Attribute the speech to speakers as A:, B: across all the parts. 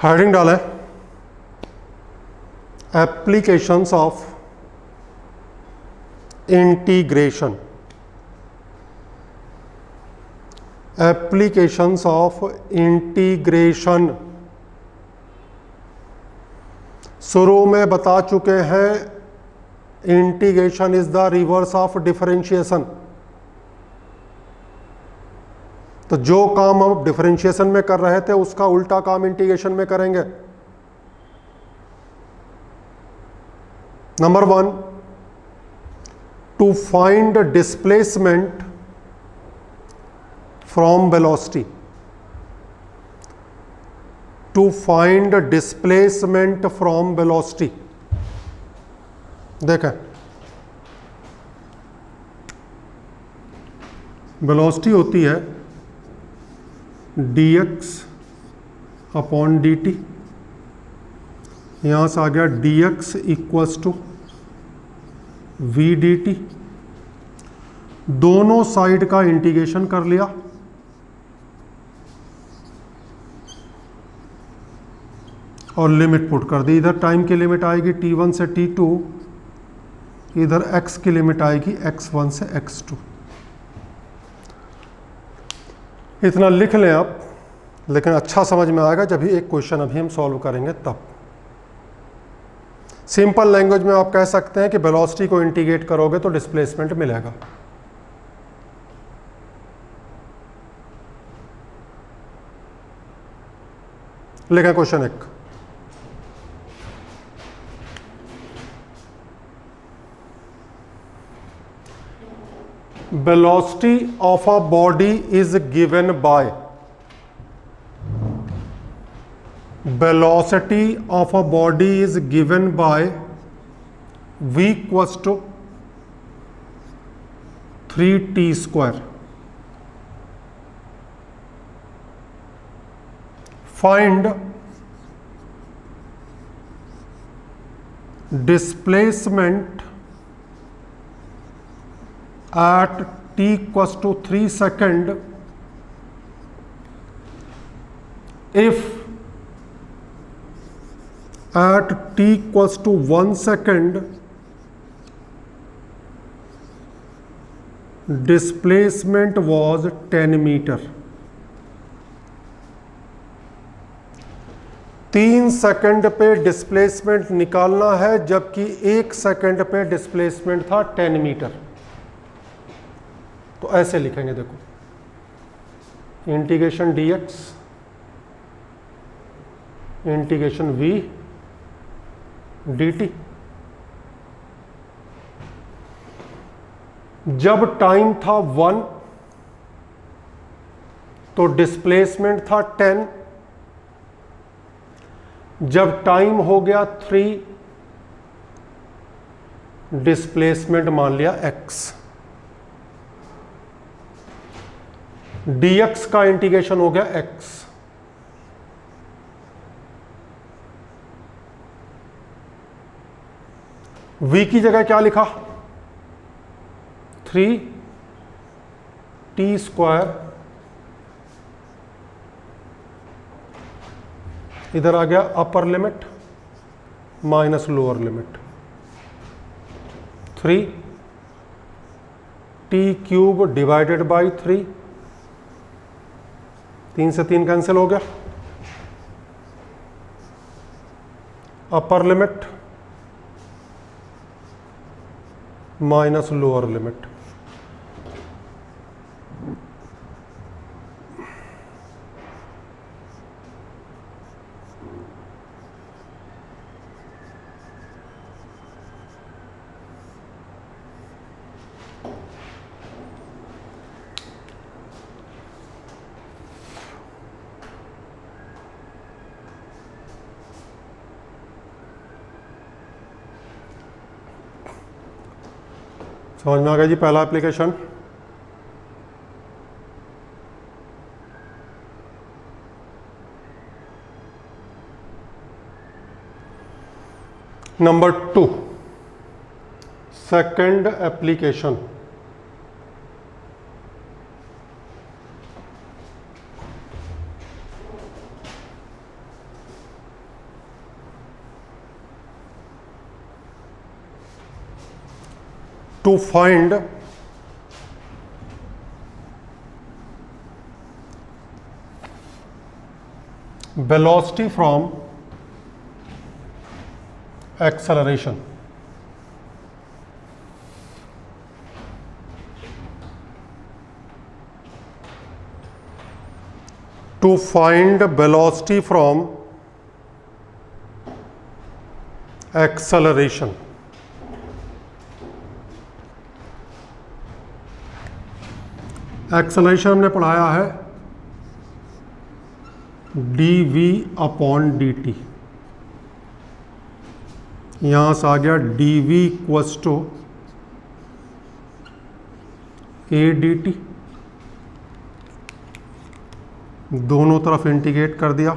A: Heading डाला है applications of integration, applications of integration. शुरू में बता चुके हैं integration is the reverse of differentiation. तो जो काम हम डिफरेंशिएशन में कर रहे थे उसका उल्टा काम इंटीग्रेशन में करेंगे। Number 1, to find displacement from velocity, to find displacement from velocity. देखें, वेलोसिटी होती है dx अपॉन dt, यहां से आ गया dx equals to v dt। दोनों साइड का इंटीग्रेशन कर लिया, और लिमिट पुट कर दी। इधर टाइम की लिमिट आएगी t1 से t2, इधर x की लिमिट आएगी x1 से x2। इतना लिख लें आप, लेकिन अच्छा समझ में आएगा जब ही एक क्वेश्चन अभी हम सॉल्व करेंगे तब। सिंपल लैंग्वेज में आप कह सकते हैं कि वेलोसिटी को इंटीग्रेट करोगे तो डिस्प्लेसमेंट मिलेगा। लिखें question 1, velocity of a body is given by, velocity of a body is given by v equals to 3t square। find displacement at t equals to 3 second if at t equals to 1 second displacement was 10 meter। 3 second पे displacement निकालना है, जबकि 1 second पे displacement था 10 metre. तो ऐसे लिखेंगे, देखो, integration dx integration v dt। जब टाइम था 1 तो डिस्प्लेसमेंट था 10, जब टाइम हो गया 3 डिस्प्लेसमेंट मान लिया x। dx का इंटीग्रेशन हो गया x, v की जगह क्या लिखा 3t स्क्वायर, इधर आ गया upper limit minus lower limit, 3t cube divided by 3, 3 से 3 कैंसिल हो गया, upper limit minus lower limit. समझ में आ गया जी पहला application. Number 2, second application. to find velocity from acceleration. To find velocity from acceleration. Acceleration हमने पढ़ाया है dv अपॉन dt, यहाँ से आ गया dv equals to a dt, दोनों तरफ इंटीग्रेट कर दिया,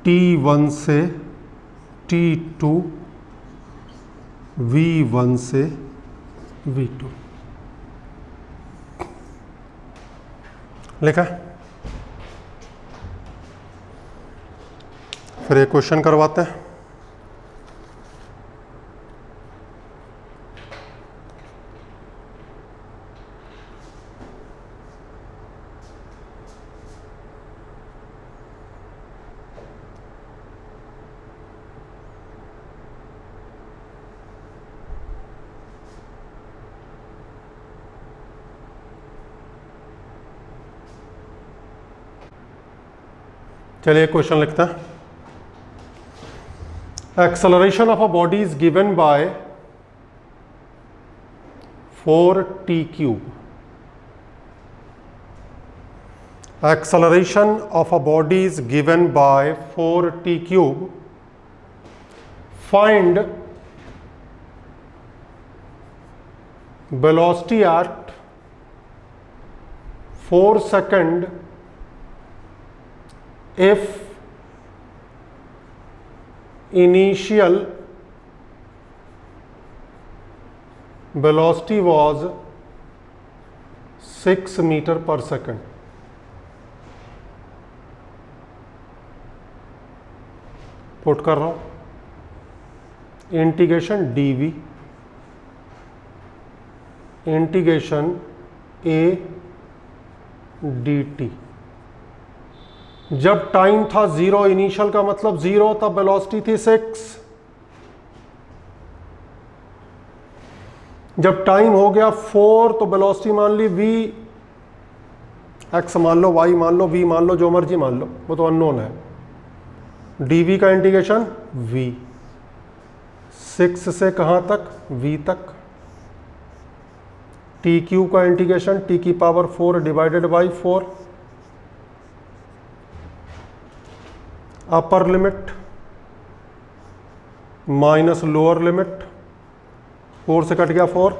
A: t1 से t2, v1 से v2 लिखा। फिर एक क्वेश्चन करवाते हैं। चलिए क्वेश्चन लिखते हैं। Acceleration of a body is given by 4t cube. Acceleration of a body is given by 4t cube. Find velocity at 4 second if initial velocity was 6 meter per second। Put कर रहा हूं, integration dv integration a dt। जब time था 0 initial का मतलब 0, तब velocity थी 6। जब टाइम हो गया 4 तो वेलोसिटी मान ली v, x मान लो, y मान लो, v मान लो, जो मर्जी मान लो, वो तो अननोन है। dv का इंटीग्रेशन v, 6 से कहां तक, v तक। t क्यूब का इंटीग्रेशन t की power 4 divided by 4, upper limit minus lower limit, 4 से कट गया 4,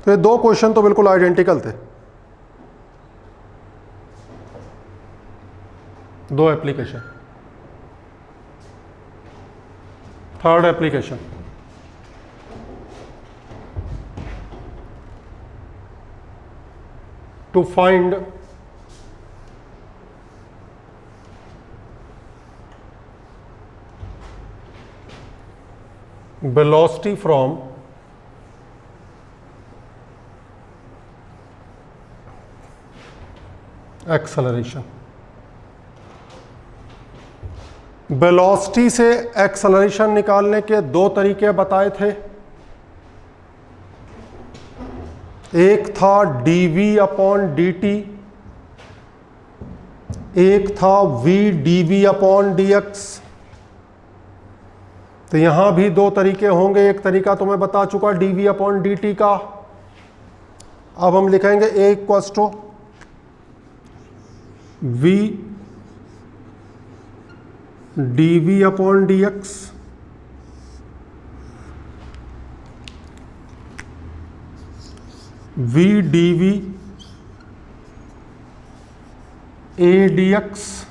A: तो ये दो क्वेश्चन तो बिल्कुल आइडेंटिकल थे। दो application. Third application, to find velocity from acceleration. Velocity से एक्सेलरेशन निकालने के दो तरीके बताए थे। एक था dv अपॉन dt, एक था v dv अपॉन dx। तो यहां भी दो तरीके होंगे। एक तरीका तो मैं बता चुका dv अपॉन dt का। अब हम लिखेंगे a equals to v dv upon dx v dv a dx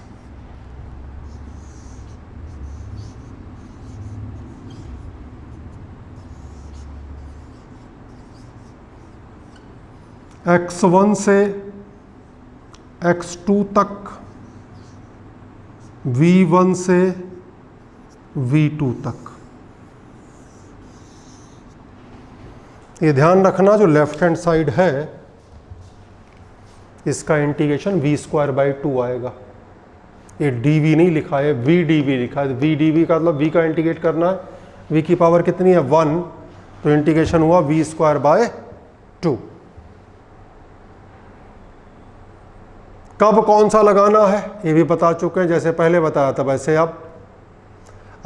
A: x1 से x2 तक v1 से v2 तक। ये ध्यान रखना जो लेफ्ट हैंड साइड है इसका इंटीग्रेशन v²/2 आएगा। ये dv नहीं लिखा है, v dv लिखा है। v dv का मतलब v का इंटीग्रेट करना है, v की पावर कितनी है 1, तो इंटीग्रेशन हुआ v²/2। कब कौन सा लगाना है ये भी बता चुके हैं, जैसे पहले बताया था वैसे। अब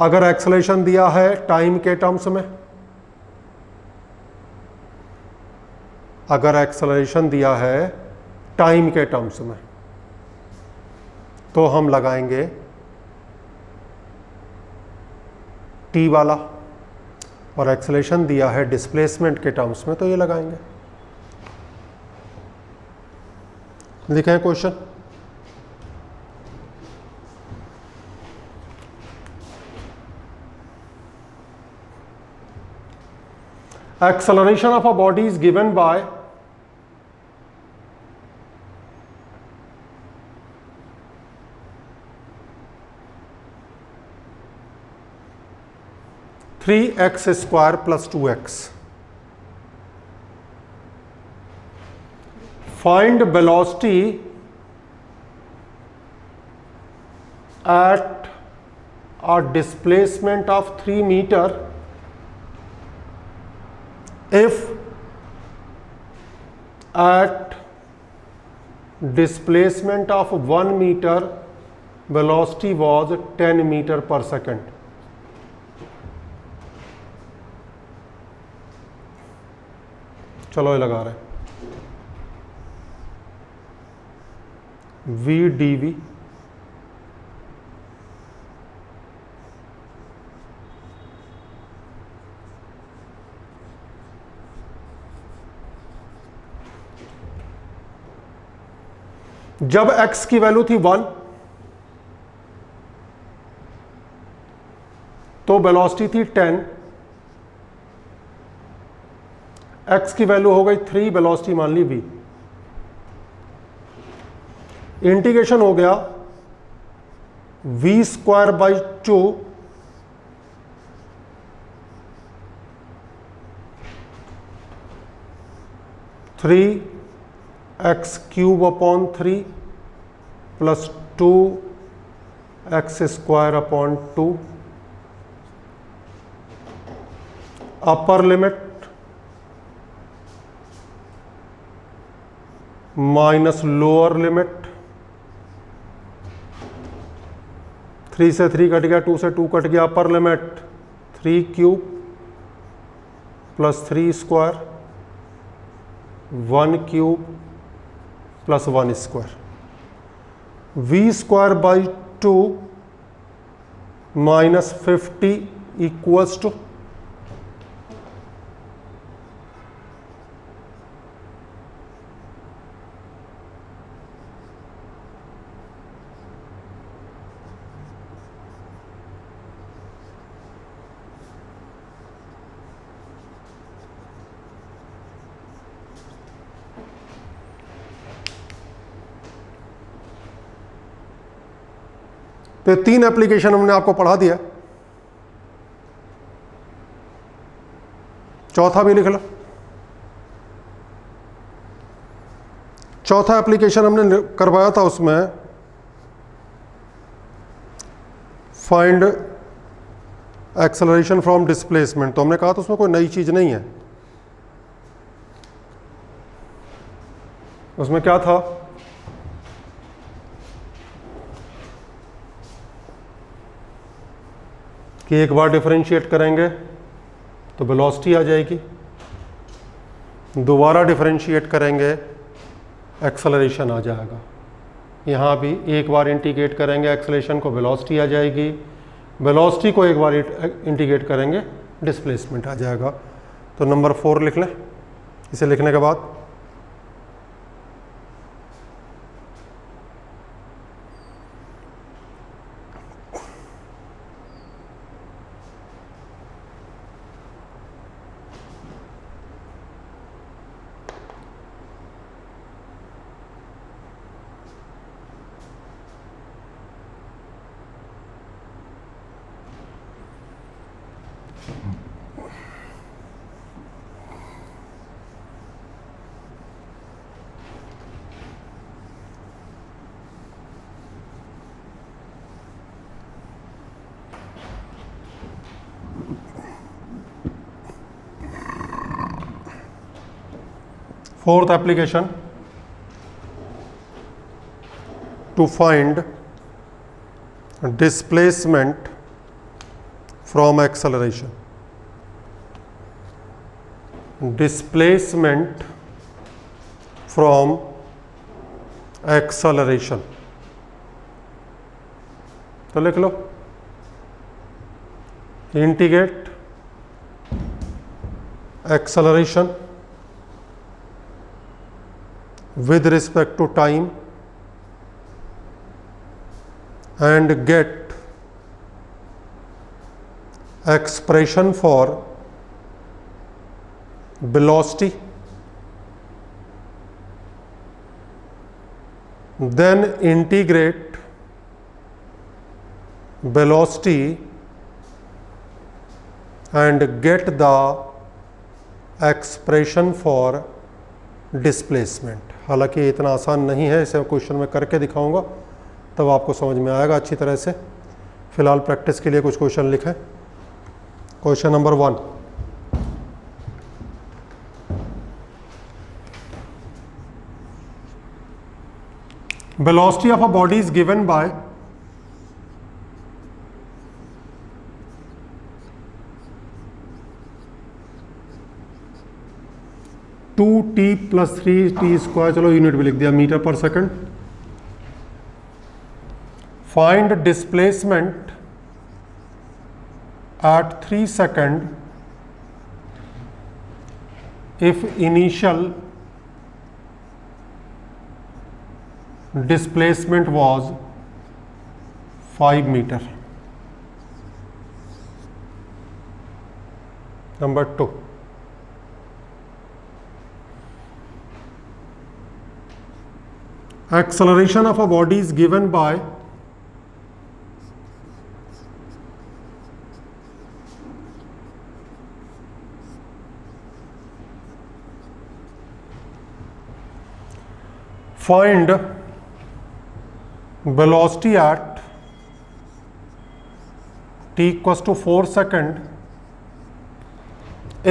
A: अगर एक्सेलरेशन दिया है टाइम के टर्म्स में, अगर एक्सेलरेशन दिया है टाइम के टर्म्स में तो हम लगाएंगे t वाला, और एक्सेलरेशन दिया है डिस्प्लेसमेंट के टर्म्स में तो ये लगाएंगे। लिखें question. Acceleration of a body is given by (3x² + 2x). Find velocity at a displacement of 3 meter if at displacement of 1 meter velocity was 10 meter per second। चलो ये लगा रहे हैं v dv जब x की वैल्यू थी 1 तो velocity थी 10, x की वैल्यू हो गई 3, वेलोसिटी मान ली v। इंटीग्रेशन हो गया v²/2 3x³ / 3 + 2x² / 2 upper limit minus lower limit. 3 से 3 कट गया, 2 से 2 कट गया। Upper limit 3³ + 3² 1³ + 1²। v²/2 -50 = तो 3 एप्लीकेशन हमने आपको पढ़ा दिया, चौथा भी लिख लो। चौथा एप्लीकेशन हमने करवाया था, उसमें फाइंड एक्सेलरेशन फ्रॉम डिस्प्लेसमेंट। तो हमने कहा था उसमें कोई नई चीज नहीं है। उसमें क्या था, कि एक बार डिफरेंशिएट करेंगे तो वेलोसिटी आ जाएगी, दोबारा डिफरेंशिएट करेंगे एक्सेलरेशन आ जाएगा। यहाँ भी एक बार इंटीग्रेट करेंगे एक्सेलरेशन को, वेलोसिटी आ जाएगी। वेलोसिटी को एक बार इंटीग्रेट करेंगे डिस्प्लेसमेंट आ जाएगा। तो नंबर 4 लिख लें। इसे लिखने के बाद Fourth application, to find displacement from acceleration. Displacement from acceleration. तो लिख लो, integrate acceleration with respect to time and get expression for velocity, then integrate velocity and get the expression for displacement. हालांकि इतना आसान नहीं है, इसे क्वेश्चन में करके दिखाऊंगा तब आपको समझ में आएगा अच्छी तरह से. फिलहाल प्रैक्टिस के लिए कुछ क्वेश्चन लिखें. Question number 1, velocity of a body is given by two t plus 3t square, चलो यूनिट भी लिख दिया, metre per second. Find displacement at 3 seconds if initial displacement was 5 meter. Number 2, acceleration of a body is given by find velocity at t equals to 4 seconds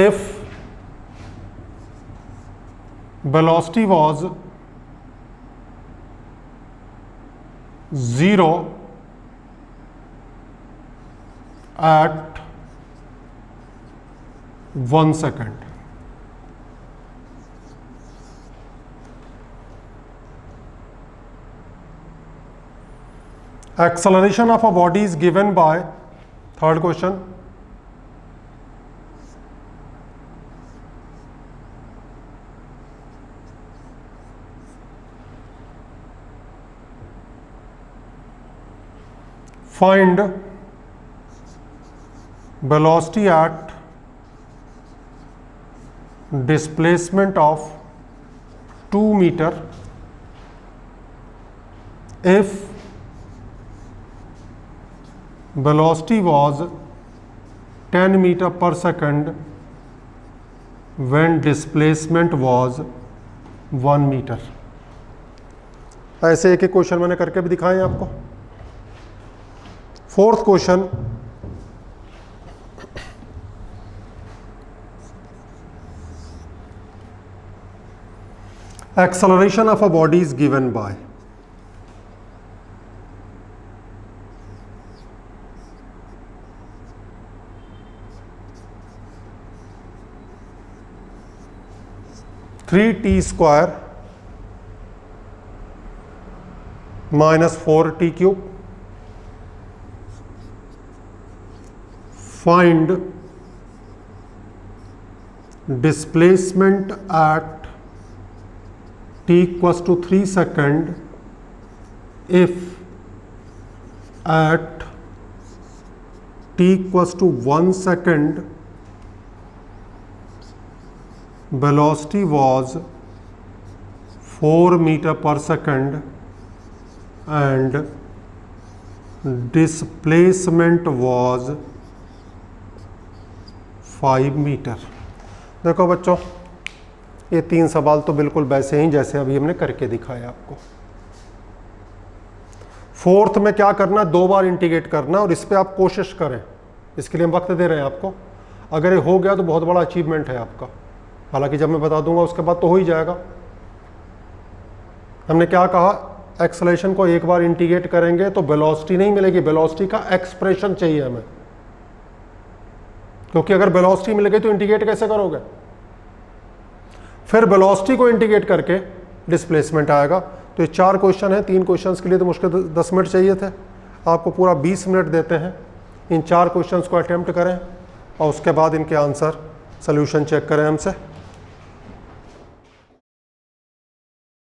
A: if velocity was 0 at 1 second. Acceleration of a body is given by, third question, find velocity at displacement of 2 meter if velocity was 10 meter per second when displacement was 1 meter. ऐसे एक एक question मैंने करके भी दिखाए हैं आपको. Fourth question, acceleration of a body is given by three T square minus 4t cube. Find displacement eight t equals to 3 seconds if at t equals to 1 second velocity was 4 meter per second and displacement was 5 metre. देखो बच्चों, ये 3 सवाल तो बिल्कुल वैसे ही जैसे अभी हमने करके दिखाया आपको। फोर्थ में क्या करना, 2 बार इंटीग्रेट करना, और इस पर आप कोशिश करें, इसके लिए हम वक्त दे रहे हैं आपको। अगर ये हो गया तो बहुत बड़ा अचीवमेंट है आपका, हालांकि जब मैं बता दूंगा उसके बाद तो हो ही जाएगा। हमने क्या कहा, एक्सेलरेशन को एक बार इंटीग्रेट करेंगे तो वेलोसिटी नहीं मिलेगी, वेलोसिटी का एक्सप्रेशन चाहिए हमें, क्योंकि अगर वेलोसिटी मिल गई तो इंटीग्रेट कैसे करोगे। फिर वेलोसिटी को इंटीग्रेट करके डिस्प्लेसमेंट आएगा। तो ये 4 क्वेश्चन है, 3 क्वेश्चंस के लिए तो मुश्किल 10 मिनट चाहिए थे, आपको पूरा 20 मिनट देते हैं। इन 4 क्वेश्चंस को अटेम्प्ट करें और उसके बाद इनके आंसर सोल्यूशन चेक करें हमसे।